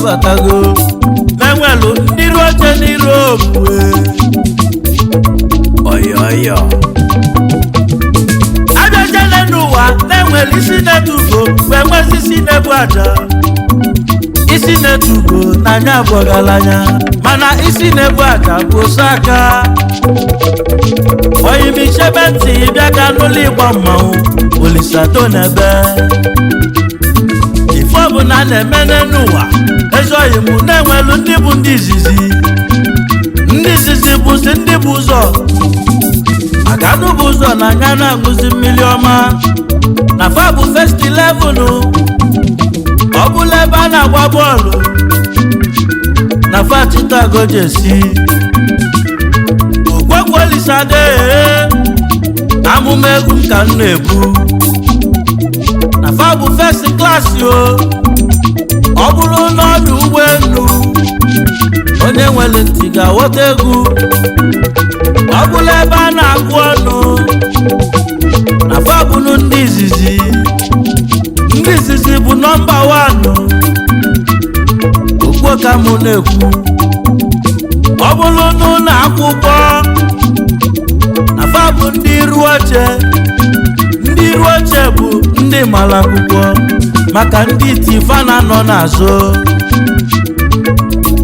Batago Menwelu ndiru oche n'iru okwe Oyo Abịajele n'ụwa na-enwere isi netugo Wenwezi isi nebu aja Isi netugo n'anya abụọgalanya Mana isi nebu aja bụ osaka Oyimi chebenti bịaga n'ụlọ ịgba mmanwụ Olisado n'ebe Ifeọbụ na na-emene n'ụwa Ezoghị mụ na-enwelu ndị bụ ndị izizi Ndị izizi bụzi ndị bụ ụzọ Aganụ bụ ụzọ na anya na-aṅụzi mmiri ọma Na fa bụ first 11 Ọ bụla ebe a na-agba bọọlụ Na fa Chicago jesi Okwekwe Olisade Amụma egwu m ka m na-ebu Na fa bụ first class Ọ bụrụ n'ọdụ ụgbọelu onye nwere ntị ga-aghọta egwu ọ bụla ebe a na-agụ ọnụ na fabụlụ ndị izizi bụ nọmba 1 okwu ka mụ na-ekwu ọ bụrụ n'ụlọ akwụkwọ na fabụ ndị iru oche bụ ndị mara akwụkwọ maka ndị tifana nọ n'azụ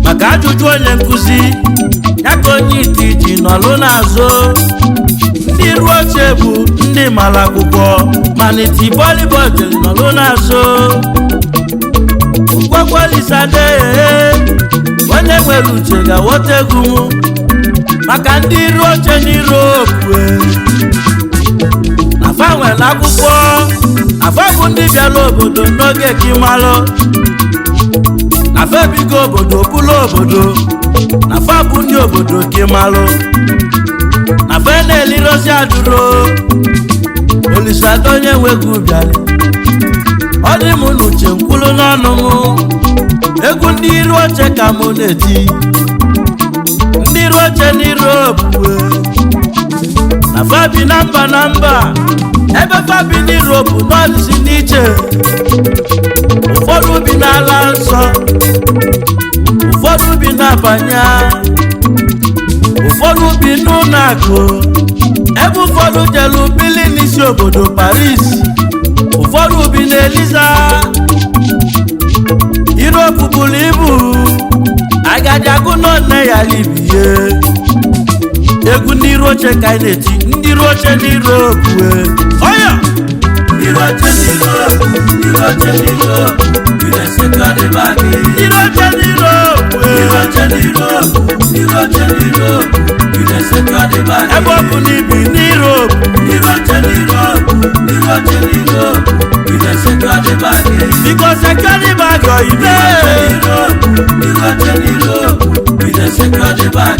maka ajụjụ onye nkuzi ya ka onye iti ji nọlụ n'azụ ndị iru oche bụ ndị mara akwụkwọ mana iti volleyball nọlụ n'azụ Okwekwe Olisade onye nwere uche ga-aghọta egwu maka ndị iru oche n'iru okwe na fa nwere akwụkwọ Afa bụ ndị bịara obodo n'oge kimalụ Na fa ebigo obodo bụlụ obodo Na fa bụ ndị obodo kimalụ Na fa na-elirozi adụro Olisado onye nwegwu bịara Ọ dị mụ n'uche nkwulu n'ọnụ mụ Egwu ndị iru oche ka mụ na-eti Ndị iru oche n'iru okwe Na fa bi na mba Ebe fabi n'Europe n'ọdịzi n'iche Ụfọdụ bi n'ala nsọ Ụfọdụ bi n'Abanya Ụfọdụ bi n'ụlọ akụ Ebe ụfọdụ jelu bili n'isi obodo Paris Ụfọdụ bi n'Eliza Europe buru ibu Agadi agụ nọ nne ya libie Egwu ndị iru oche ka anyị na-eti Ndị iru oche n'Europe Oya! Ndị iru oche n'Europe We dey secure the bag. Ndị iru oche n'Europe secure the bag. Ebe ọ bụ n'ibi n'Europe. N'iroche n'Europe. N'iroche n'Europe. We dey secure the bag. Because secure the bag oyibo. N'iroche n'Europe. We dey secure the bag.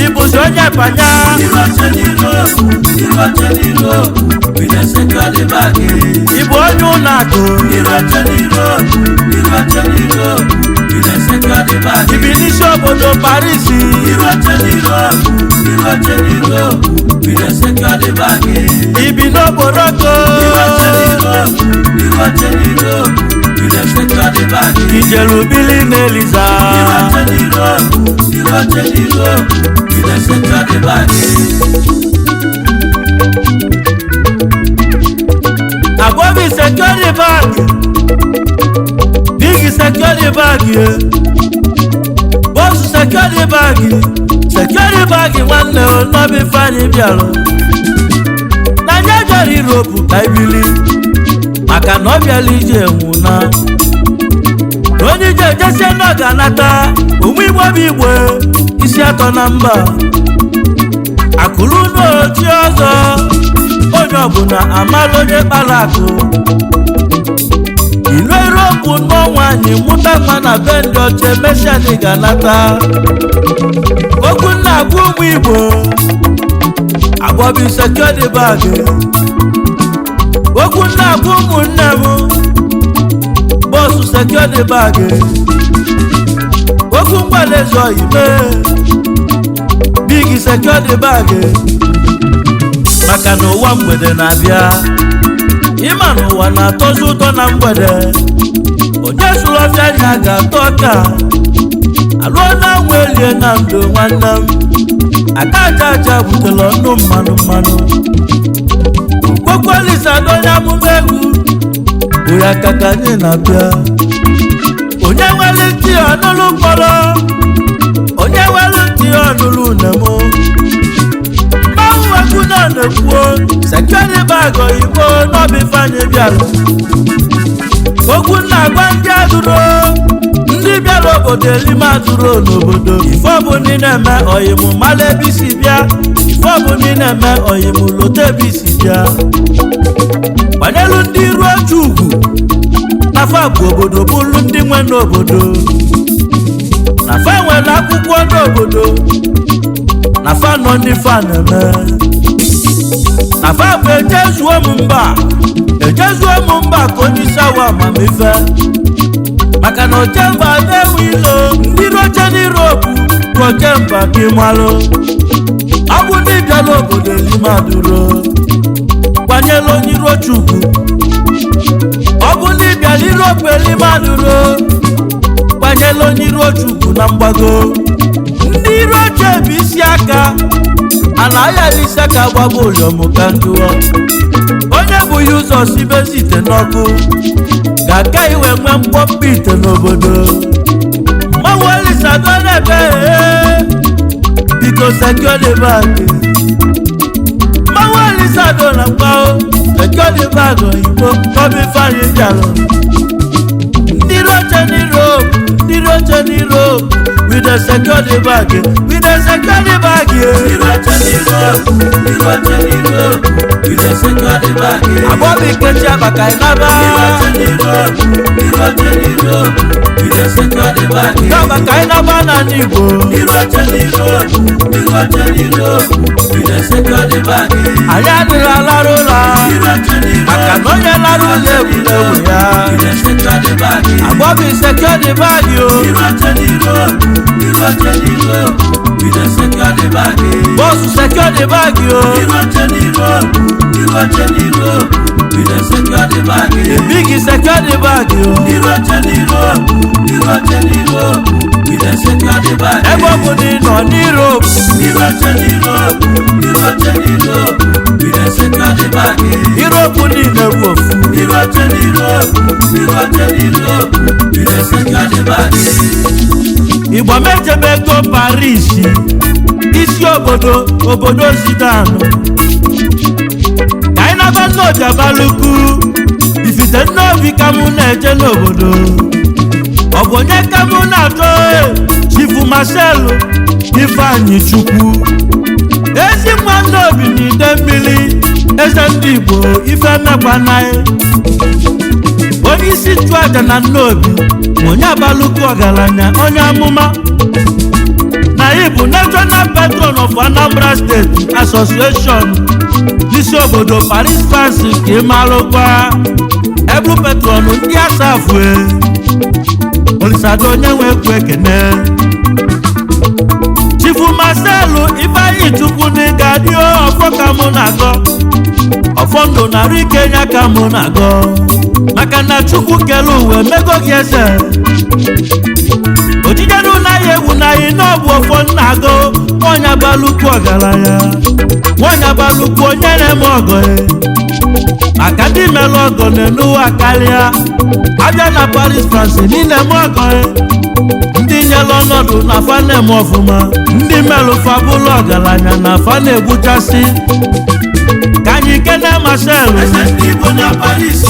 Ibùsọ̀ onye panya. N'iroche n'Europe. N'iroche n'Europe. We dey secure the bag. Ibu onye ụlọ akụ. N'iroche n'Europe. N'iroche n'Europe. We dey secure the bag. Ibi n'isi obodo Paris. N'iroche n'Europe. N'iroche n'Europe. We dey secure the bag. Ibi n'Oboroko. N'iroche n'Europe. N'iroche n'Europe. We dey secure the bag. Ijeru Bili n'Eliza. N'iroche n'Europe. N'iroche n'Europe. We dey secure the bag. Agbobi secure the bag. Big secure the bag. Boss secure the bag. Secure the bag nwanne o no be fani bialo. Na nyajari Europe ka ibili. Maka no biali je nwuna. Onye je jese no ganata. Umu Igbo bi Igbo isi atọ na mba. Akụrụ n'ochi ọzọ. Onye ọbụla amala onye kpara akụ. Ilu Europe nọ nwanyị mụta nwa na be ndị ọcha emesịa dị ganata. Okwu nna agwa ụmụ Igbo. Agbobi secure the bag. Okwu nna agwa ụmụnne m. Boss secure the bag. Okwu mgbalezo ime. Big secure the bag. Maka na ụwa mgbede na-abịa. Ịma na ụwa na-atọzi ụtọ na mgbede. Onye sụrụ ọfịa anya ga-atọ ka. Alụọ na nwa elie na ndụ nwanne m. Aka aja aja butela ọnụ mmanụ mmanụ. Okwokwalisa n'onye amụma egwu. Ụya kaka anyị na-abịa. Onye nwere ntị ọnụlụ mkpọrọ. Onye nwere ntị ọnụlụ unemo. Mmanwụ egwu na na-ekwuo. Secure the bag oyibo n'obi fanye bịara. Okwu na-agwa ndị adụro. Ndị bịara obodo elime adụro n'obodo. Ife ọ bụ ndị na-eme oyimu mala ebe isi bịa. Ife ọ bụ ndị na-eme oyimu lote ebe isi bịa. Kwanyelu ndị iru otu ugwu. Nafa bụ obodo bụrụ ndị nwe n'obodo. Nafa nwere akwụkwọ n'obodo. Nafa nọ ndị fa na-eme. Nafa bụ ejezuo m mba. Ejezuo m mba ka onye isi awa amamife. Maka na Ojemba na-enwe ilo. Ndị roche n'Europe ka Ojemba ka ịmalụ. Ọ bụ ndị bịara obodo elime adụro. Kwanyelu onye iru otu ugwu. Ọ bụ ndị bịara Europe elime adụro. Kwanyelu onye iru otu ugwu na mgbago. Ndị iru oche bụ isi aka. Ana ayara isi aka gbagbo ụlọmụ ka ndụọ. Onye bụ ya ụzọ sibezi ite n'ọkụ. Ga-aga iwe nwe mkpọmkpọ ite n'obodo. Mmanwụ Elisa go n'ebe. Biko secure the bag. Mmanwụ Elisa do na mkpao. Secure the bag oyibo obi fanye bịara. Ndị roche n'Europe. Ndị roche n'Europe. We dey secure the bag. We dey secure the bag. N'iroche n'Europe. N'iroche n'Europe. We dey secure the bag. Agbobi kechi abaka inaba. N'iroche n'Europe. N'iroche n'Europe. We dey secure the bag. Abaka inaba na n'Igbo. N'iroche n'Europe. N'iroche n'Europe. We dey secure the bag. Anyị adịghị alarụ ụla. N'iroche n'Europe. Maka na onye lara ụlọ egwuregwu ya. We dey secure the bag. Agbobi secure the bag yo. N'iroche n'Europe. N'iroche n'Europe. We dey secure the bag. Boss secure the bag yo. N'iroche n'Europe. N'iroche n'Europe. We dey secure the bag. Big secure the bag yo. N'iroche n'Europe. N'iroche n'Europe. We dey secure the bag. Ebe ọ bụ na ị nọ n'Europe. N'iroche n'Europe. N'iroche n'Europe. We dey secure the bag. Europe niile bụ ofu. N'iroche n'Europe. N'iroche n'Europe. We dey secure the bag. Igbo mejebego Paris. Isi obodo Zidane. Ka anyị na-aba n'Ojabaluku. Ifite n'obi ka mụ na-eje n'obodo. Ọ bụ onye ka mụ na-atọ Chifu Marcel Ifeanyi Chukwu. ezi nwanne obi n'ide mmiri eze ndị Igbo ife mekwana onye isi chụaja na Nnobi onye abalụkwu ọgaranya onye amụma na ịbụ National Patron of Anambra State Association n'isi obodo Paris France ka ịmalụkwa ebu patron ndị Asafue Olisado onye nwe ekwu ekene Chifu Marcelu Ifeanyi Chukwu n'ịga dị ọfọ ka mụ na-agọ ọfọ ndụ na arụ ike nya ka mụ na-agọ maka na Chukwu kele uwe mego gị eze ojijeru na ya egwu na anyị n'ọbụ ọfọ na-agọ onye abalụkwu ọgaranya nwanyị abalụkwu onye na-eme ọgọ maka ndị melụ ọgọ n'ụwa karịa abịa na Paris France niile eme ọgọ ndị nyelụ ọnọdụ na fa na-eme ọfụma ndị melụ fabụlụ ọgaranya na fa na-egbuchasị ka anyị kene Marcel eze ndị Igbo na Paris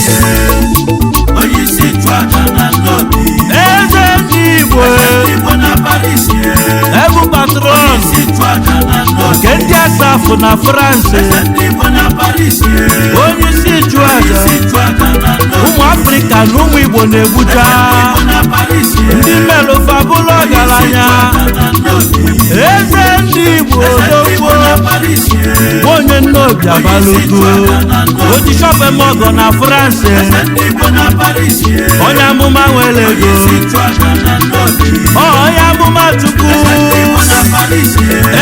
onye isi chụaja na Nnobi eze ndị Igbo na Paris ebu patron isi chụaja na Nnobi nke ndị Asafụ na France eze ndị Igbo na Paris onye isi chụaja na Nnobi ụmụ Afrịka na ụmụ Igbo na-egbucha na Paris ndị melụ fabụlụ ọgaranya eze ndị Igbo dogbo onye Nnobi abalụgo oji shọpem ọgọ na France onye amụma nwere ego onye amụma Chukwu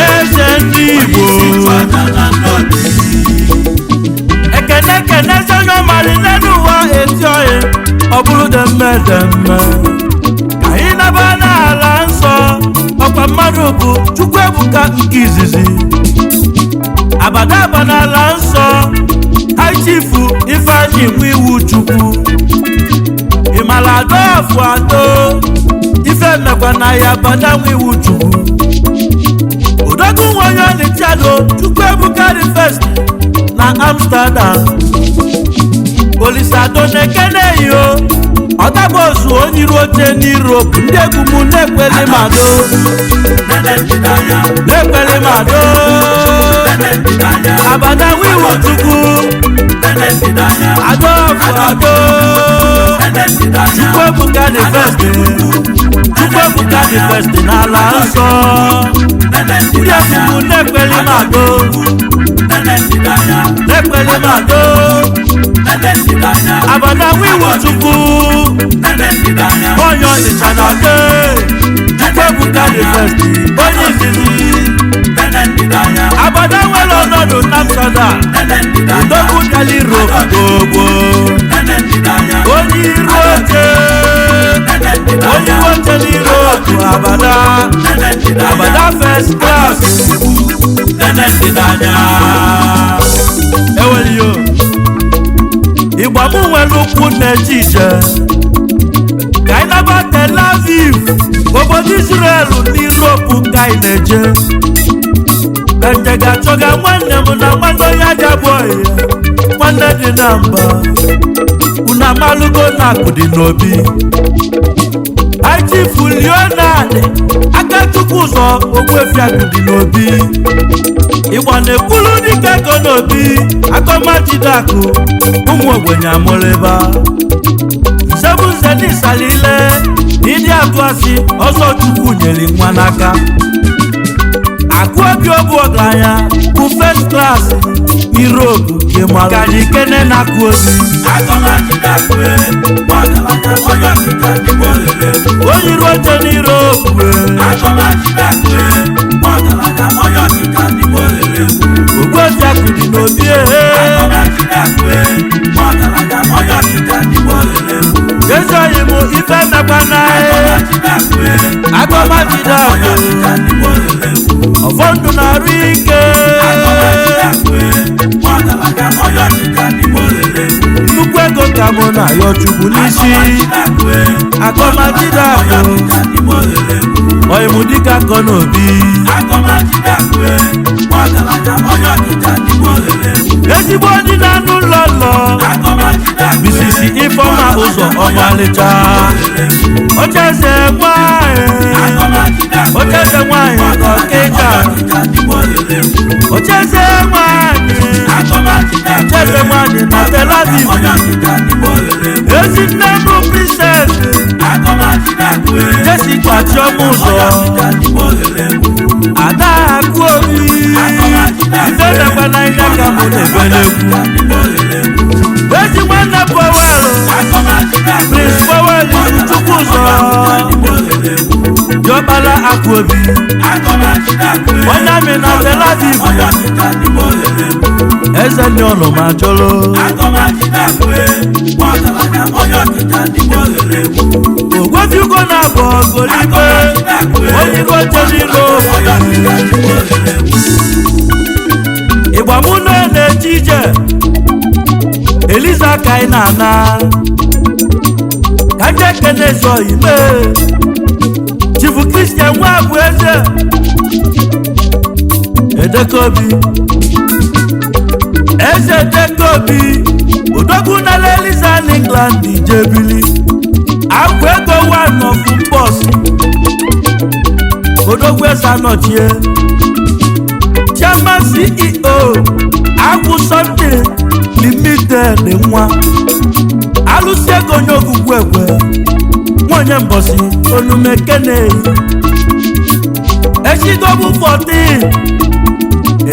eze ndị Igbo ekene kene zenomalize n'ụwa eti oyi ọ bụrụ demmedemme ka anyị naba n'ala nsọ ọkwa mmadụ bụ Chukwuebuka nke izizi abadaba n'ala nsọ High Chief Ifeanyi nwe iwu Chukwu ịmala adọfụ atọ ife mekwa na ya abada nwe iwu Chukwu odogwu nwe onye Ọnịchado Chukwuebuka the first na Amsterdam Olisado na-ekene iyo ọdabosu onye iru oche n'Europe ndị egwu m na-ekweli mado abada wiwu Chukwu adọfụ adọ Chukwuebuka the first n'ala nsọ ndị egwu m na-ekweli mado abada wiwu Chukwu onye Ọnịcha na de Chukwuebuka the first onye izizi abada nwere ọnọdụ na Amsterdam odogwu kali rokogbo onye iru oche n'iru otu abada first class eweliyo Igbo mụ nwere ukwu na-eche ije ka anyị naba Tel Aviv obodo Israel n'Europe ka anyị na-eje ka nje ga-achọga nwanne m na nwanne onye aja bụ ọhịa nwanne dị na mba unu amalụgo na akụ dị n'obi High Chief Leonard Akachukwu ụzọ Ogbuefi akụ dị n'obi Igbo na-ekwulu dịka ego n'obi akọmajidakụ ụmụ ogbenye amụrịba sebuzen'isalile ịdị atụasị ọzọ Chukwu nyere nwa n'aka akụ obi obu ọgaranya bụ first class Europe nke mara anyị kene na-akụ ozi onye iru oche n'Europe Ogbuefi akụ dị n'obi ezi oyi mụ ife mekwana agọmajidakụ ọfọ ndụ na-arụ ike nnukwu ego ka mụ na-ayọ Chukwu n'isi agọmajidakụ oyimụ dịka akọ n'obi ezigbo ndị na-anụ ụlọ Mrs. Ifeoma ụzọ ọmalịcha ocheze nwanyị Ọkịja ocheze nwanyị na Tel Aviv ezi nne bụ princess Jessica Chiomụzọ ada Akụobi idedekwa na ihe ka mụ na-ebelekwu ezi nwanne Powell Prince Powell Chukwuzọ Diọkpara Akụobi onye amị na Tel Aviv eze ndị ọnụ ma chọrọ ogwefiugo na abụ ogolibe onyigo chelilo ịgba mụ na-eje ije Eliza ka anyị na-ana ka nje kene zo ime Chifu Christian Nwabụ eze Edekobi eze Edekobi odogwu na Eliza n'England ijebili akwa ego one of boss odogwu eze anọchie Chairman CEO Agwụ Sunday Limited nwa alụsị ego nye ogugwu egwe nwonye mbọsị olumekene echidobu 14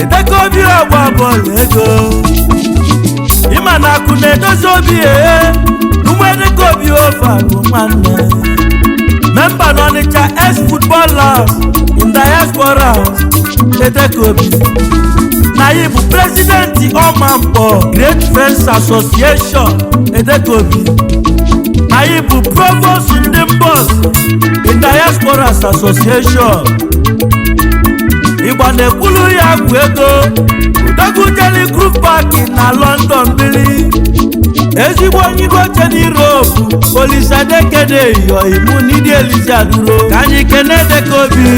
Edekobi agba bọọlụ ego ịma na akụ na-edozi obi n'ụmụ Edekobi ofe bụ nwanne memba n'Ọnịcha ex-footballers in diaspora Edekobi na yi bụ prezidenti Ọmamkpọ Great Friends Association Edekobi na yi bụ provost ndị mbọs in diasporas association ịgba na-ekwulu ya gwụ ego Dogujeli Group Park na London bili ezigbo onyigo oche n'Europe Olisadekede yo imu n'idi Eliza duro ka anyị kene Edekobi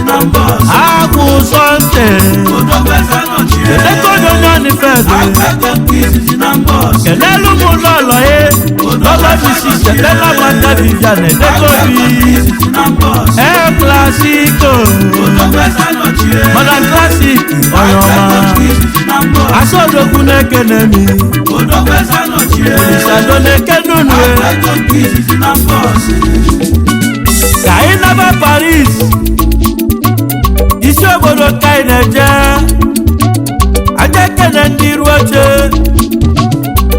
Agwụ Sunday Edekobi onye ọnifede kenelu mụ lọlọ lọlọ bisi setela nwata Vivian Edekobi El Clasico Modern Classic ọyọma asọdokwu na-ekene mi Isado na-ekene unu ka anyị naba Paris isi obodo ka anyị na-eje aja ekene ndị iru oche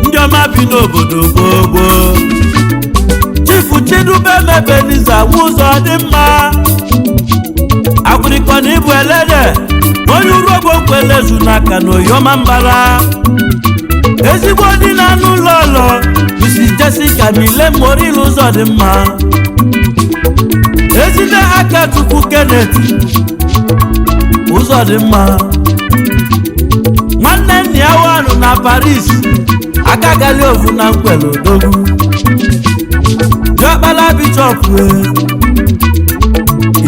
ndị ọma bi n'obodo gbogbo Chifu Chidube Mebeniza ụzọ dị mma akwụrịkọ na ibu elede onye urobo kwelezu n'aka na Oyoma Mbara ezigbo dị na anụ ụlọ ụlọ Mrs. Jessica Mile Moril ụzọ dị mma ezide aka Chukwu Kenneth ụzọ dị mma nwanne nna ya wanụ na Paris agagali ovu na nkwele odogwu Diọkpara Bishop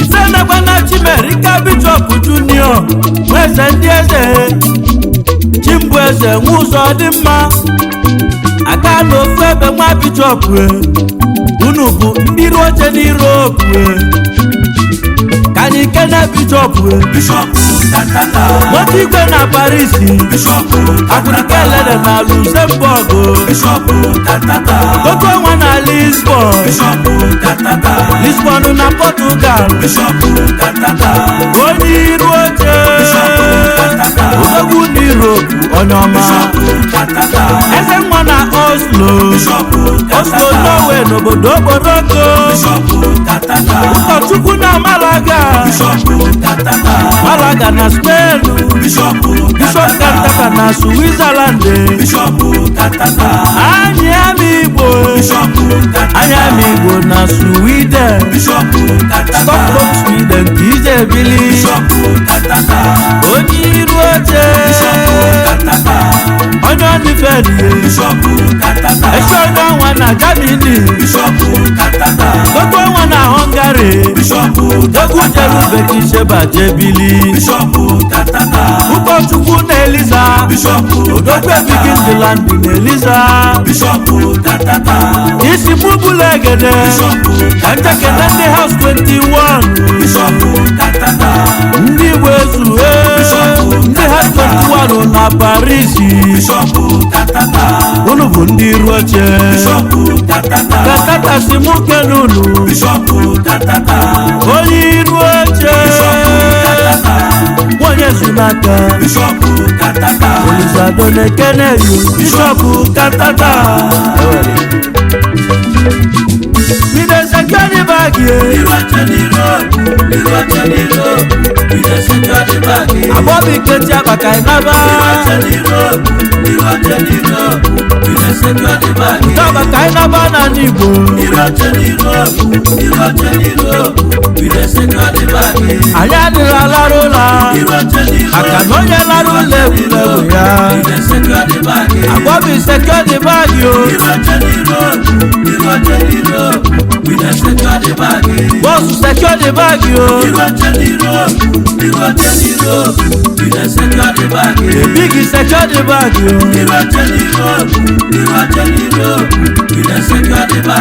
Ifemekwana Chimerika Bishop Junior eze ndị eze Chimbu eze nwe ụzọ dị mma aka n'ofu ebe nwa Bishop unu bụ ndị iru oche n'Europe ka anyị kene Bishop moto igwe na Paris Afrika elede na Luxembourg Koko nwa na Lisbon na Portugal onye iru oche odogwu n'Europe onye ọma eze nwa na Oslo Norway n'obodo okporoko ụkọchukwu na Malaga na Spain Bishop Kantata na Switzerland anyị ama Igbo na Sweden Stockholm Sweden ka ije ebili onye iru oche onye ọnifedi esi onye ọnwa na Germany Koko nwa na Hungary egwu jelu bekisheba jebili ụkọchukwu na Eliza odogwu ebigin the land na Eliza isi mụbụla egede ka njekene ndị house 21 ndị Igbo ezue ndị house 21 na Paris unu bụ ndị iru oche katata si muke n'unu onye iru oche onye zunaka Olizado na-ekene yu Bishop Katata Bide sekeni bagi Abobi keti abaka inaba Utaba kainaba na nibo Ayani la larola Akanonye larule ulewu ya Abobi sekeni bagi yo Boss secure the bag yo The big secure the bag yo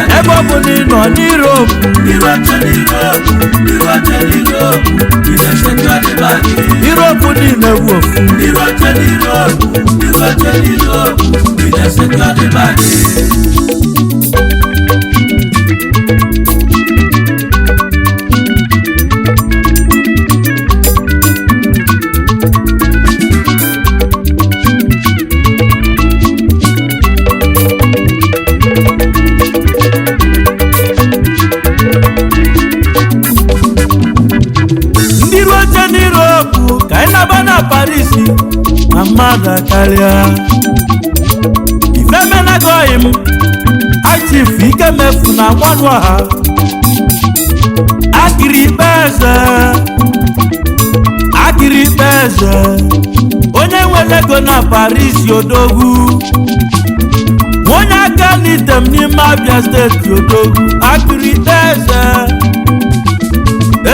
Everybody no need rope Europe need no wolf Paris, Amada Kalia. If I may go him, I see Fika Mefuna Wanwa. Agri Beza. Onye wele go na Paris yodogu. Monya kani dem ni Mabia State yodogu. Agri Beza.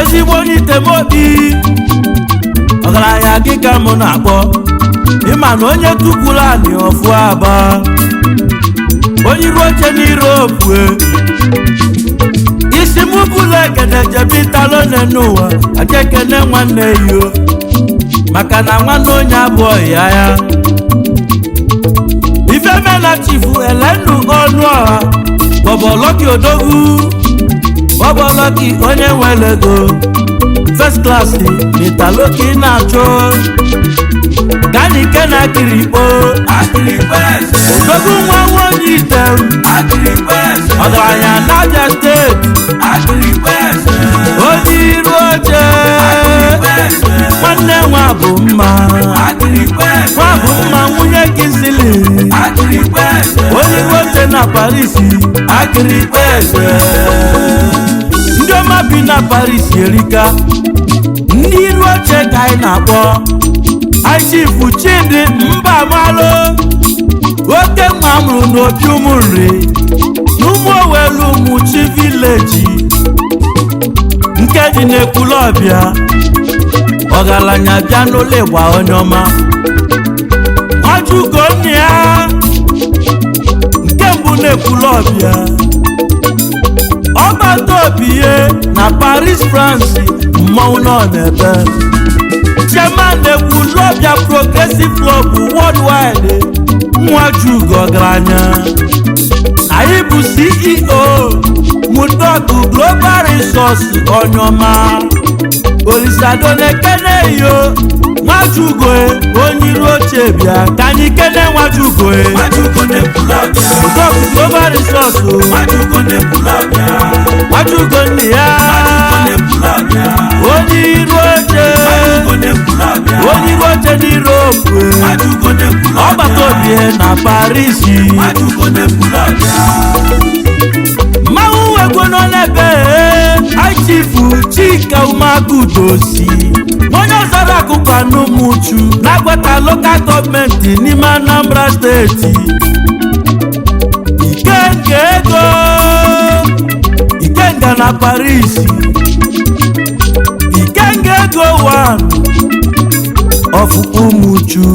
Ezi woni temodi. Ọgaranya gịga mụ na-akpọ ịma na onye tukwuru anị ọfụ aba onye iru oche n'Europe isi mụ bụla egede jebitalone n'ụwa ajekene nwanne yo maka na nwanne onye abụọ ya ifemena chifu Elenu Ọnụọha Bọbọlọki odogwu Bọbọlọki onye nwelego first class Italoki na-achọ Gani kena kirikpo Odogu nwa nwoke item Ọgaranya n'Abia State onye iru oche nwanne nwa bụ mma nwunye Kingsley onye iru oche na Paris ndị ọma bi na Paris erika ndị iru oche ka anyị na-akpọ Chief Chidi Mbamalo oke nwa mụrụ n'obi ụmụnri n'ụmụ Owelu Umuchi Village nke dị n'Ekwulọbịa ọgaranya bịa n'ụlọ ịgba onye ọma Nwajugo nne ya nke mbụ n'Ekwulọbịa ọgbata obi na Paris France mmọnwụ nọ n'ebe Chairman Ekwulọbịa Progressive Club Worldwide Nwajugo ọgaranya anyị bụ CEO Mudok Global Resource onye ọma Olizado na-ekene yo Nwajugo onye iru oche bịa ka anyị kene Nwajugo Mudok Global Resource Nwajugo nne ya onye iru oche n'Europe ọgbata obi na Paris mmanwụ wego nọ n'ebe Chief Chika Umagudosi onye ọzara akụkọ anụmụchu na-agwata local gọọmenti n'ime Anambra steeti Ikenga na Paris Ego one of Umuchu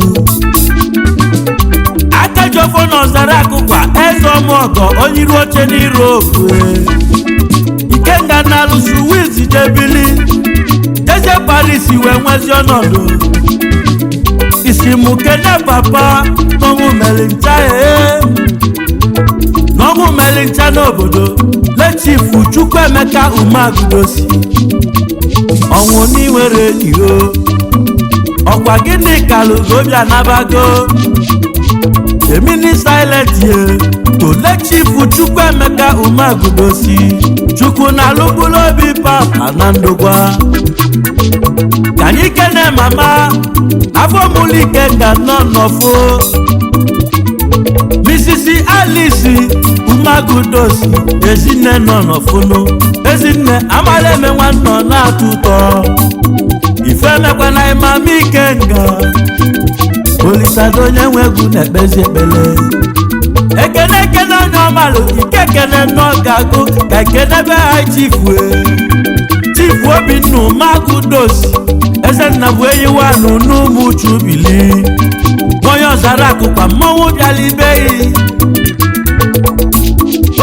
Akajofo n'ọzara akụkwa eze ọmọgọ onye iru oche n'iru okwe Ikenga na-alụsụ wiz jebili Jeje Paris wee nwezi ọnọdụ isi mụ kene papa n'ọnwụ melincha n'obodo lechifu Chukwuemeka Umagudosi ọnwụ n'iwere enyigo ọkwa gịnị kalụgo obi anabago emini silent ye tolechifu Chukwuemeka Umagudosi Chukwu na alụbụla obi papa na ndụgwa ka anyị kene mama afọ mụlụ Ikenga nọ n'ọfọ Mrs. Alice Umagudosi ezinne nọ n'ọfụnụ ezinne amala eme nwanne ọ na-atụ ụtọ ife mekwana Mama Ikenga Olisado onye nwe egwu na-ekpezi ekpele ekene onye ọmalụ ike ekene n'ọgagụ ka ekene be ha chifu Obinna Umagudosi Ezenna bụ enyiwa n'Umuchu bili onye ọzara akụkwa mmọnwụ bịala ibeghị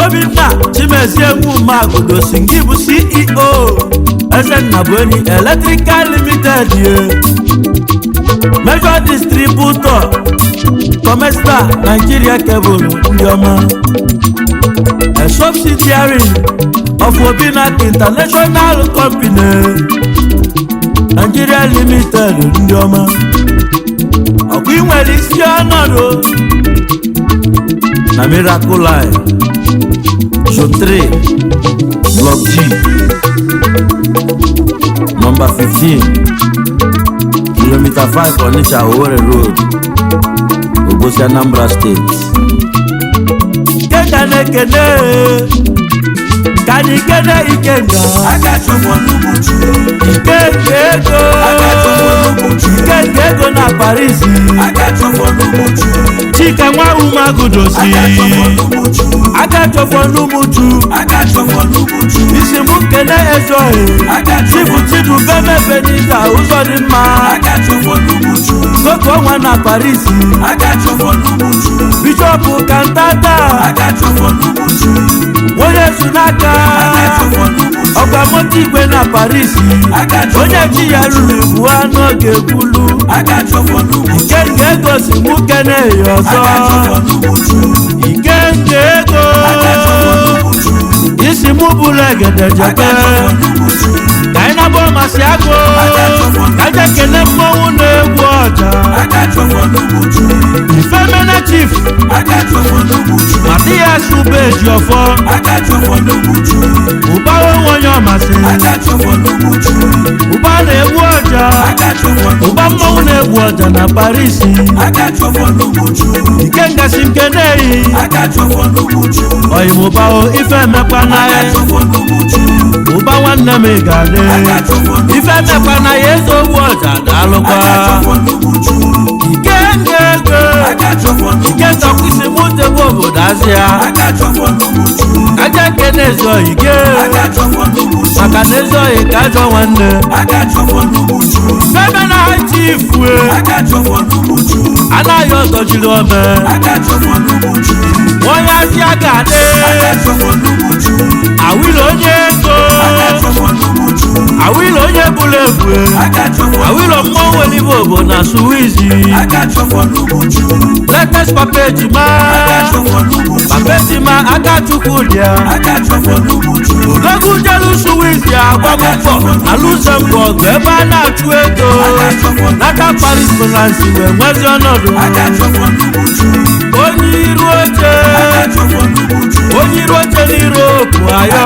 Obinna Chimezie Umagudosi ngị bụ CEO Ezenna bụ enyi Electrical Limited Major Distributor Comesta Nigeria Cable ndị ọma a subsidiary of Obinak International Company Nigeria Limited ndị ọma ọkwa inwere isi ọnọdụ na Miracle Life Zone 3 Block G Number 15 Kilometer 5 Onitsha Owerri Road Obosi Anambra State Ikenga na-ekene ka anyị kene Ikenga Akachofo n'Umuchu Ikenga ego na Paris Akachofo n'Umuchu Chika nwa Umagudosi Akachofo n'Umuchu isi mụ kene ezoghị Chibu Beme Benita ụzọ dị mma Akachofo n'Umuchu Koko nwa na Paris Akachofo n'Umuchu Bishop Kantata Akachofo n'Umuchu onye Sunaka ọkwa moto igwe na Paris onye chi ya ruru ibu anọ ga-ekwulu Ikenga ego si mụ kene ya ọzọ Ikenga ego isi mụ bụrụ egede jebe ka anyị na-agba masị agụ ka je kene mmọnwụ na-egwu ọja Ifemena Chief Matias Ubejiofọ ụba onye ọmasị ụba na-egwu ọja ụba mmọnwụ na-egwu ọja na Paris Ikenga si mkeneyi oyimụbao ife emekwana ya ụba nwanne m ga-adị ife emekwana ya ezogbu ọja daalụkwa Ikenga ego Ikenga kwụsị mụ debe obodo Azịa aja kene ezoghị ike maka na ezoghị ka ajọ nwanne Femena Chief anaghị ọzọ jiri ome onye Azịa ga-adị Awilo onye ego Awilo onye bụrụ ebu Awilo mmọnwụ elibe obo na Suwizi latest Papa Ejima Akachukwu dia Odogwu jelu Suwizi agbamụfọ na Luxembourg ebe a na-achụ ego n'aka Paris Fransi wee nwezi ọnọdụ onye iru oche n'Europe ayọ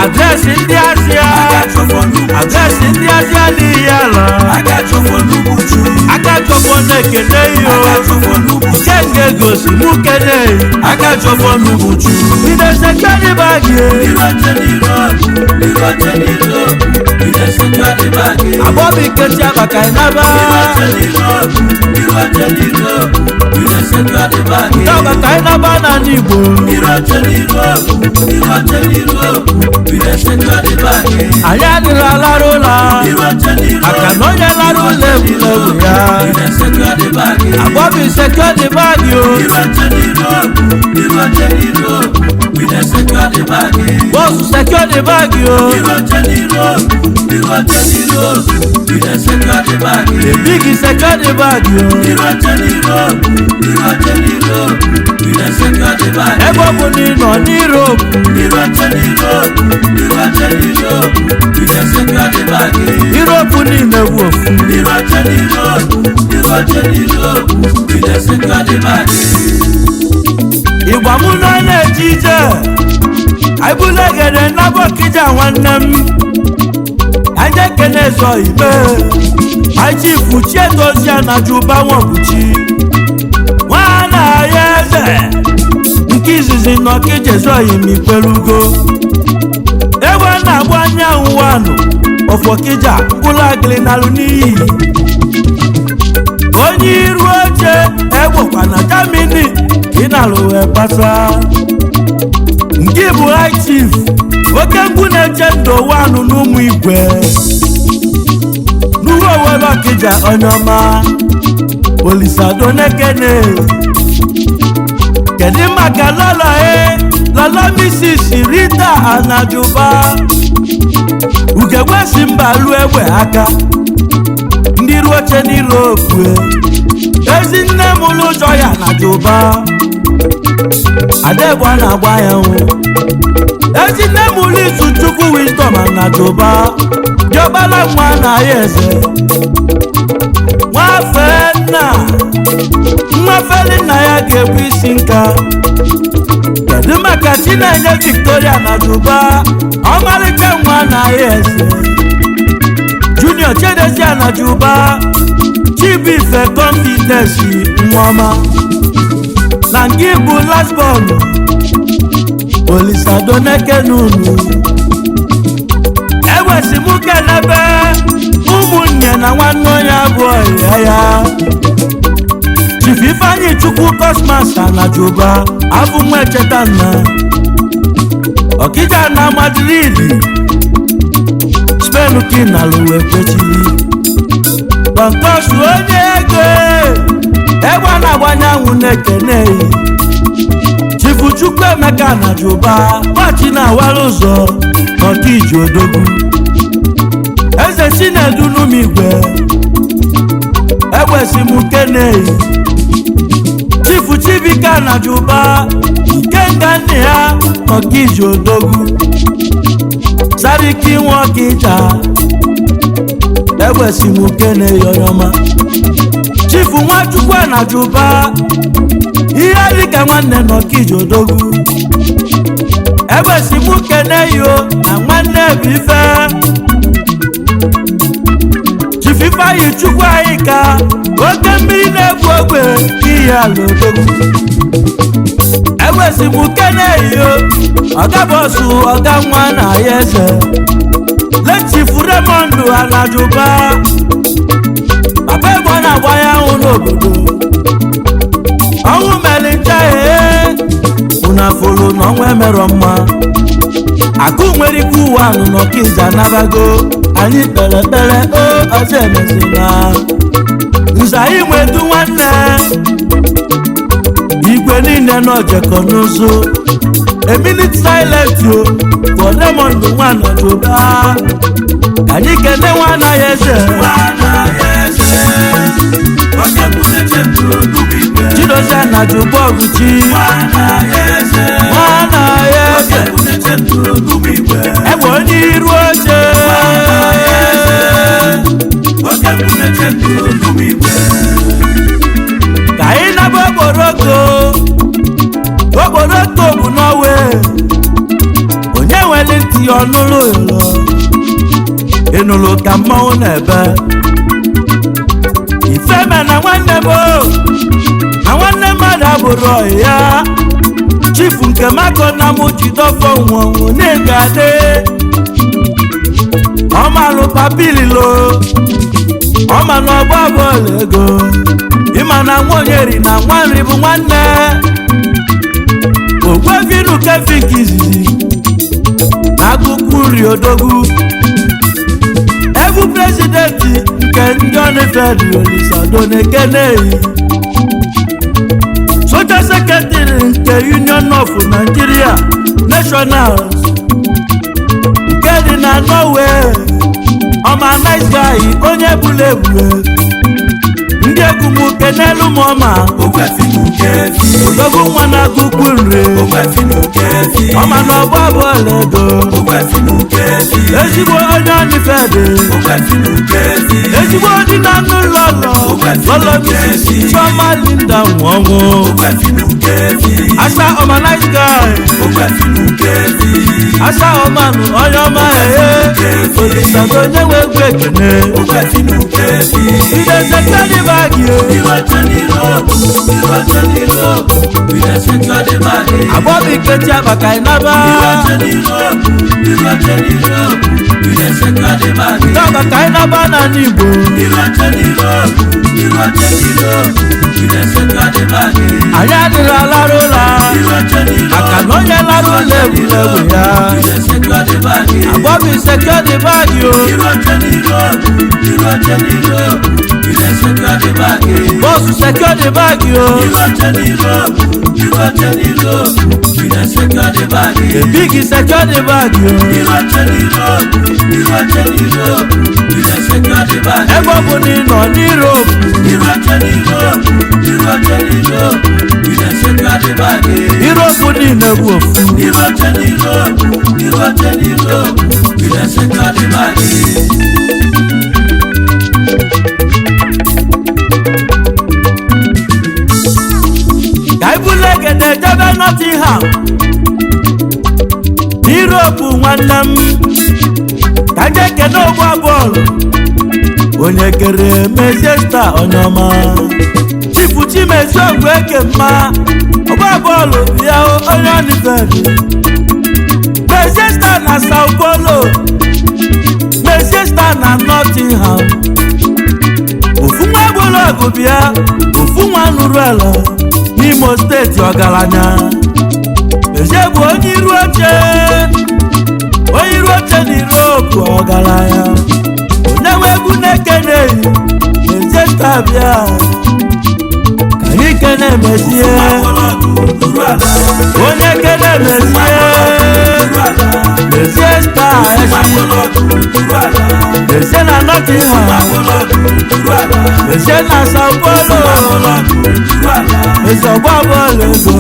adresị ndị Azịa n'ihi ala Akachofo na-ekene iyo Ikenga ego si mụ kene Akachofo n'Umuchu Idese kene bagi Abobi keti abaka inaba abaka inaba na n'Igbo anyị adịla larụla maka na onye lara ụlọ egwuregwu ya Abobi secure the bag yo boss secure the bag yo the big secure the bag yo ebe ọ bụ na ị nọ n'Europe Europe n'ime egwu ofu Igba mụ nọ na-eje ije aịbụlegede nnabụ Okija nwanne m anyị ekene zọ ibe Chief Chiedozie na Juba Nwobuchi nwana ya eze nke izizi n'Okija zọghị m ikpelugo ewe na-agba anyanwụ wanụ of Okija ụlọ agịlị nalụ n'iyi onye iru oche egbokwa na Germany ka ị nalụ wee pasa nke bụ High Chief oke mgbu na-eche ndụ wanụ n'ụmụ igwe n'uwe owere Okija onye ọma Olisado nekene kedu maka lọlọ lọlọ Mrs. Rita Anajuba ugegwesi mba lụ egbe aka ndị ru oche n'Europe ezi nne m ụlọ ya Anajuba adegwa na-agba ya nwụ ezi nne m ụlọ Izuchukwu Wisdom Anajuba diọbala nwa na ya eze nwafeli nna ya ga-ebu isi nka kedu maka Chinenye Victoria Anajuba ọmarịcha nwa na ya eze Junior Chiedozie Anajuba Chibife Confidence nwaọma na nke bụ last born Olisado nekenunu ewesimuke n'ebe ụmụnne na nwanne onye abụọ ya Chief Ifeanyi Chukwu Cosmas Anajuba abụ nwa echeta nna Okija na Madrid Spain kinalụ wee kwechiri Donkosu onye ego egbe na-agbanye anwụ na-ekene Chief Chukwuemeka Anajuba gbachi na-awara ụzọ Okija odogwu eze Chinedu n'Umigwe egbesimukene Chief Chibika Anajuba ikenga nne ya Okija odogwu Sariki nwa Okija egbesimukene yoyoma Chief Nwachukwu Anajuba ihe dịka nwanne n'Okija odogwu egbesimukene yo na nwanne bụ ife Chief Ifeanyi Chukwu Ayika oke mmiri na-egbu ogbe ihe ala odogwu egbesimukene yo ọga bọsụ ọga nwa na ya eze Chief Raymond Anajuba papa egbo na-agba ya ahụ n'obodo ọnwụ mere ncha unafolo na ọnwa emerọ mma akụ nwere ike ụwa anụ n'Okija nabago anyị kpere ekpere ọzọ emezina nza inwedu nwanne igwe niile n'ojekọ n'ụzụ a minute silent yo for Raymond nwa Anajuba anyị kene nwana ya eze Chidozie Anajuba Oguchi nwana ya eze egbe onye iru oche ka anyị naba okporoko bụ n'ọwe onye nwere ntị ọnụlụ ụlọ ịnụlụ ka mmanwụ na-ebe ifeme na nwanne m na nwanne mmadụ abụrụ ya Chief nke mako na mụ jidofọ nwọnwụ n'ịgade ọmalụ papililo ọma na ọgba bọọlụ ego ịma na nwa onye ri na nwa nri bụ nwanne Ogbuefi Kefik izizi n'akụkụ nri odogwu ebu prezidenti nke ndị Ọnịfedị Olisado Nekeneyi soja sekretịrị nke Union of Nigeria Nationals nke dị na Norway ọma nice guy onye bụla ebule ndị egwu m kenelu m ọma odogwu nwa na-akụkụ nri ọma na ọgba bọọlụ ego ezigbo onye Ọnịfedị ezigbo dị na anụ lọlọ Mrs. Chioma Linda Nwonwu asa ọma nice guy asa ọmanụ onye ọma Olisado onye nwe egwu ekene idezekedi bagi Abobi Keti Abaka Inaba Abaka Inaba na Nibo Ayadira Larola Akanoye Larole Bulebu ya Abobi Sekedi Bagio Boss Sekedi Bagio The big Sekedi Bagio Ebobuni no Europe Europe ni nebu Kaibulege jebe Nottingham Europe nwannem kajeke n'ogba bọọlụ onye kere Manchester onyoma Chifu Chimezie Ogwuekemma ọgba bọọlụ bịa onye Ọnịfedị Manchester na Sao Paulo Manchester na Nottingham ofu nwa bọọlụ bịa ofu nwa nụrụ ala n'Imo steeti ọgaranya Mezie bụ onye iru oche n'Europe ọgaranya onye nwe egwu Nekeneyi Manchester bịa ka anyị kene Mezie onye kene Mezie star Mezie na Nottingham Mezie na Sao Paulo Mezie ọgba bọọlụ ego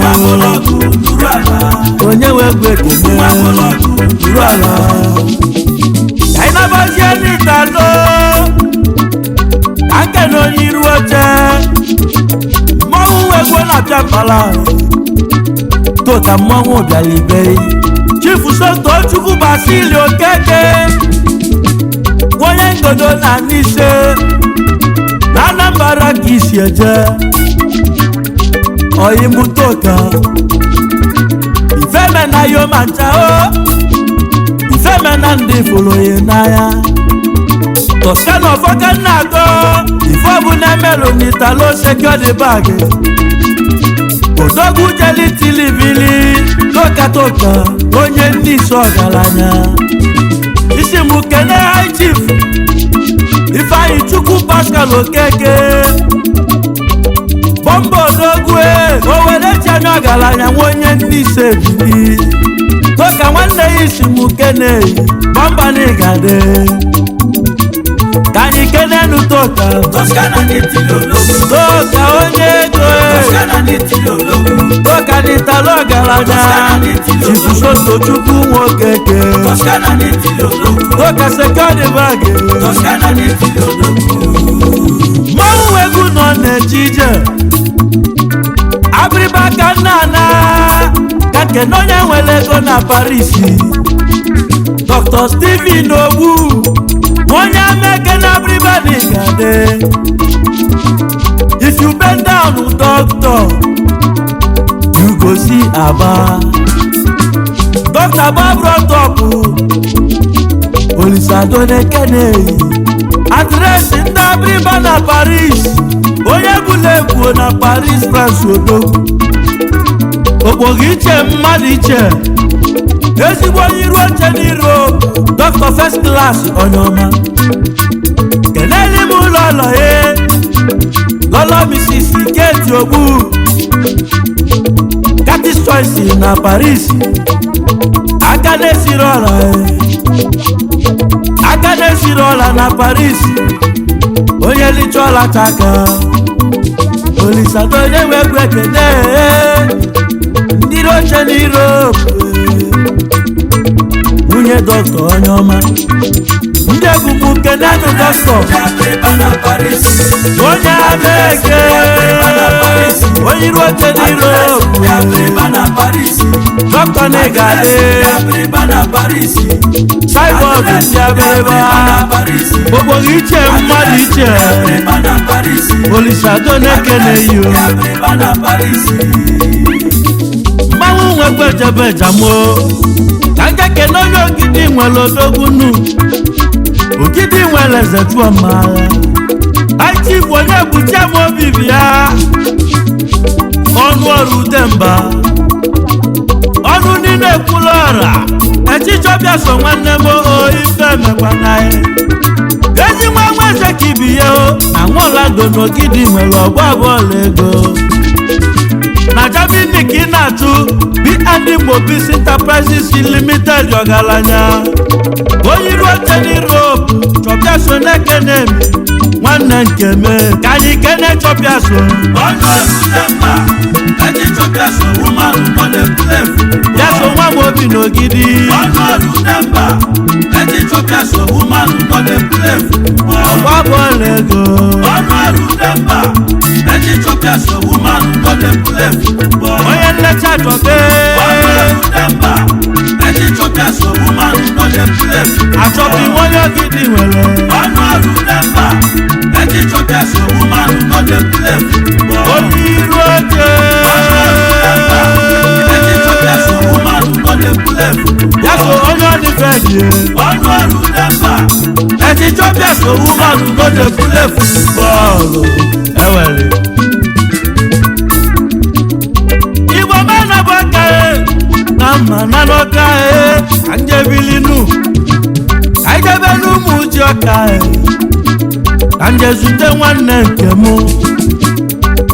onye nwe egwu ekene ka anyị nabazie n'Italo ka nke na onye iru oche mmọnwụ egwu na-apịa mpala tota mmọnwụ bịalibe Chifu Sotochukwu Basili Okeke onye ngodo na Nise na Anambra ka isi eje oyimutoka ifemena yo manchao ifemena ndị fụrụ ya n'anya Toscano ọfọka nnago ifeọbụ na-emelụ n'Italo Sekedi Bagi odogwu jeli tilibili tokatoka onye ndị isi ọgaranya isi m kene High Chief Ifeanyi Chukwu Pascal Okeke Bombo odogwu Owere Chianya ọgaranya nwa onye ndị isi ebili toka nwanne ya isi m kene Bomba n'Igade ka anyị kenenu toka onye ego toka n'Italo ọgaranya Chifu Sotochukwu Nwokeke toka Sekedi Bagi mmọnwụ egwu nọ n'ejije Abịrịba Nnana ka kene onye nwere ego na Paris Dr. Stephen Ogbu onye ameke na Abịrịba n'Igade if you bend down doctor you go see Aba Dr. Barbara Top Olisado Olisadonekene adreesị ndị abịrịba na Paris onye bụla ekwuo na Paris France odogwu ogbogi iche mmadụ iche ezigbo onye iru oche n'iro Dr. First Class onye ọma keneli m ụlọ lọlọ Mrs. Kate Ogbu Curtis Choice na Paris aka na-esiri ọla na Paris onye licha ọla chaka Olisadonekene ekene ndị oche n'Europe nwunye dọkịta onye ọma ndị egwugwu kenenu dọkịta onye Abeke onye iru oche n'Europe dọkịta n'Igade Cyborg ndị abịrịba ogbogi iche mmadụ iche Olisadonekene yo mmanwụ nwekwe jebe jamo ka nke kene onye ogidi nwere odogwunu ogidi nwere Ezetuoma Chief onye buche m obibi ya ọnụ ọrụ Udemba ọnụ niile ekwula ọra echichọbịa so nwanne m ife mekwana ezi nwa nweze ka ibi ya na Nwaolando n'ogidi nwere ọgba bọọlụ ego na Germany ka ị na-atụ B&D Mobis Enterprises Limited ọgaranya onye iru oche n'Europe chọbịa so na-ekene nwanne nke me ka anyị kene chọbịa so ya so nwa m obi n'ogidi ọgba bọọlụ ego onye nlecha chọbe achọbi onye ogidi nwere onye iru oche ya so onye ọdịfedie echichọbịa so woman no dey play football ewere Igbo mena boka na mma na n'ọka ka njebilinu ka ijebe n'ụmụ uji ọka ka njezute nwanne nke mụ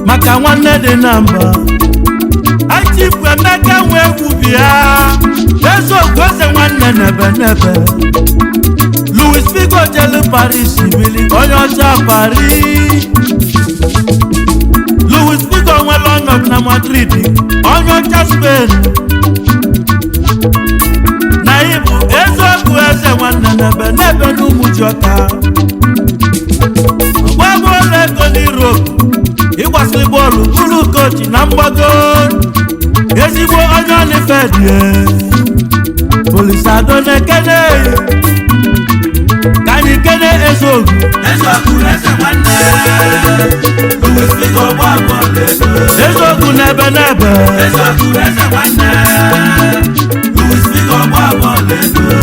maka nwanne dị na mba Chief Emeka nwe egwu bịa ezo goze nwanne nebe Louis Figo jelu Paris bili onye ọcha Paris Louis Figo nwere ọnọdụ na Madrid onye ọcha Spain na ibu eziokwu eze nwanne nebe n'ụmụji ọka ọgbagboọlụ ego n'Europe ịgbasịrị bọọlụ bụrụ kochi na mgbago ezigbo onye ọnịfedie Olisadonekene ka anyị kene Ezeogu Ezeogu n'ebe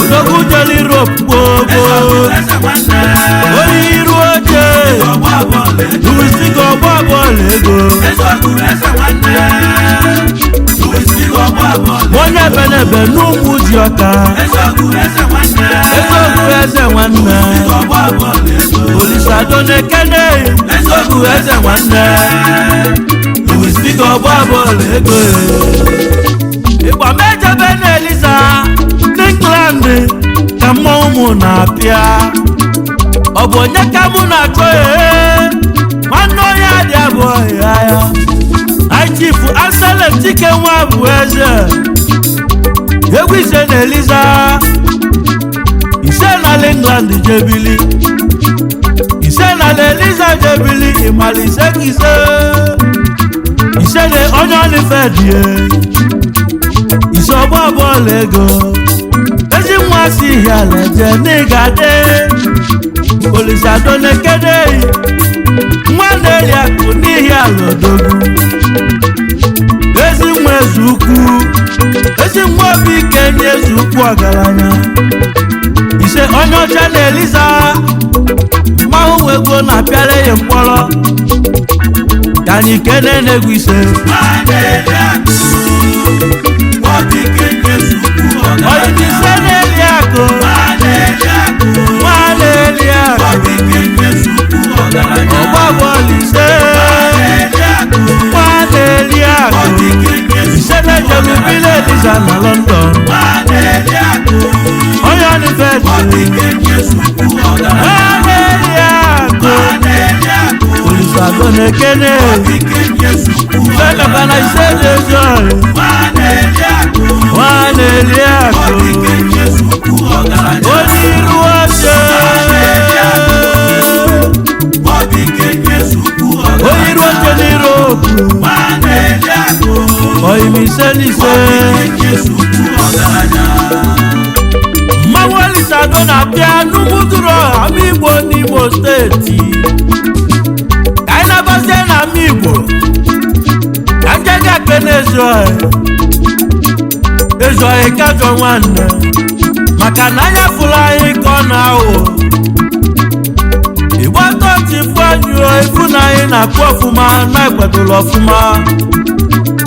odogwu jere Europe gbogbo onye iru oche Louis Figo ọgba bọọlụ ego onye benebe n'ụmụ ji ọka Ezeogu eze nwanne Olisadonekene Ezeogu eze nwanne Louis Figo ọgba bọọlụ ego ịgba mejebe na Eliza n'England ka mmọnwụ na-apịa ọ bụ onye ka mụ na-achọ nwanne onye adị abụọ ya Chief Anselm Chike nwa bụ eze egwu ise na Eliza ise na England jebili ise na Eliza jebili ịmala ise ka ise na onye ọnịfedie ise ọgba bọọlụ ego ezi nwa si ihe ala je n'Igade Olisadonekene nwa na-eri akụ n'ihi ala odogwu ezi nwa Ezukwu ezi nwa obi ike ndị Ezukwu ọgaranya ise onye ọcha na Eliza mmanwụ nwego na apịara ya mkpọrọ ka anyị kene n'egwu ise oyinise na-eli akụ nwa na-eli akụ ọgbagbolise nwa na-eli akụ ise na-ejelu bile Eliza na London onye ọnifeji nwa na-eli akụ Olisago na-ekene fekapa na ise na-ezi ọrị nwa na-eli akụ onye iru oche onye iru oche n'Europe oyimise n'ise mmanwụ Olisago na-abịa n'Umuduro Amigbo n'Imo steeti ka anyị na-abazie na Amigbo ka njeje kene Ezoe kajọ nwanne maka na anya fụrụ anyị ka ọ na-awụ Igbo tọchi fụanyụ efu na anyị na-akụ ọfụma na-ekwedola ọfụma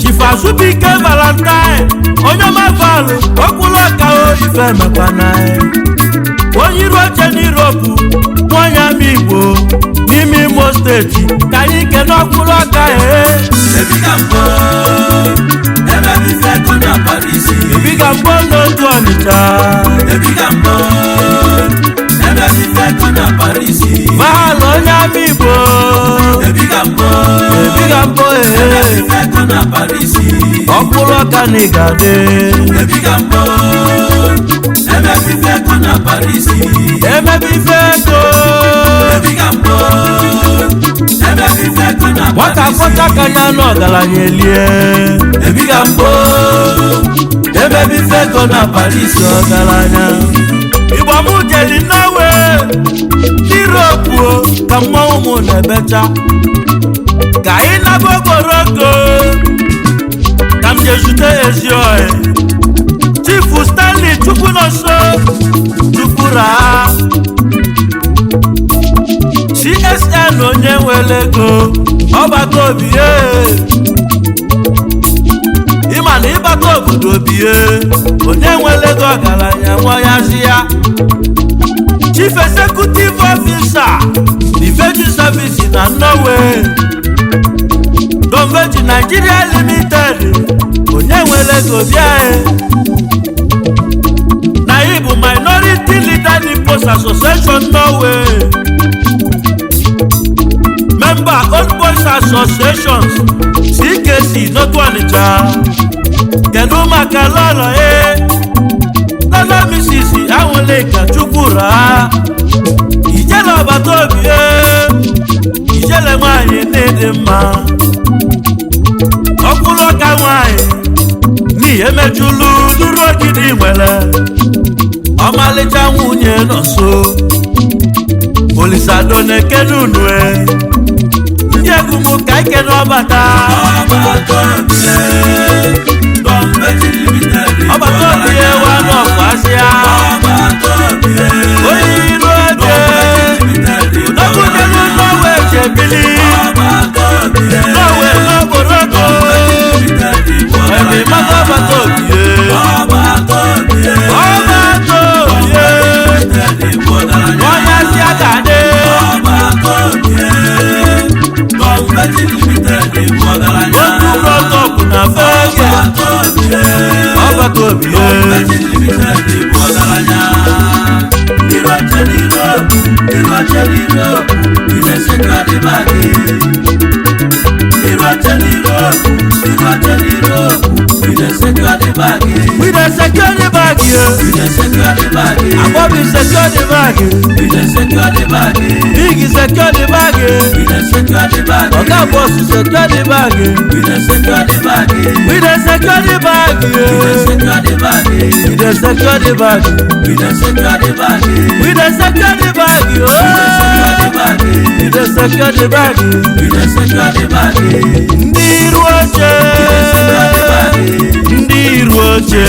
Chifazubike Valentine onye mavalụ ọkwụlụ ọka ife mekwana onye iru oche n'Europe nwanyị Amigbo n'ime Imo steeti ka anyị kene ọkwụlụ ọka Ebiga mbo n'otu Ọnịcha mahalo onye Amigbo Ebiga mbo ọkwụlụ ọka na ịgade emebi ife ego nwata kwọcha ka ya n'ọgaranya elie Ebiga mbo emebi ife ego na Paris ọgaranya Igbo mụ jeli Norwe Europe ka mmanwụ mụ na-ebecha ka anyị naba ogologo ka m jezute Ezioe Chief Stanley Chukwunonso Chukwura CSN onye nwere ego ọbata obi ịma na ịbata obodo obi onye nwere ego ọgaranya nwayazi ya Chief Executive Officer Ifeji Service na Norway Donveji Nigeria Limited onye nwere ego bịa na ịbụ Minority Leader Post Association Norway Member Old Boys Associations CKC n'otu Ọnịcha kedu maka lọlọ lọlọ Mrs. Anwụleka Chukwura ijele ọbata obi ijele nwanyị na-ede mma ọkwụlụ ọka nwanyị n'ihe mejulu nuru ogidi nwere ọmalịcha nwunye nọ nso Olisago na-ekene unu ndị egwu m ka ike n'ọbata ọbata obi ewa n'ọkwasịa onye iru oche n'okwunyelu n'ọwa echebili n'ọwa n'okporoko ebe maka ọbata obi onye si agade otu protọpụ na fege ọbata obi we dey secure the bag Abobi secure the bag Big secure the bag Oga boss secure the bag we dey secure the bag we dey secure the bag we dey secure the bag we dey secure the bag we dey secure the bag we dey secure the bag ndị iru oche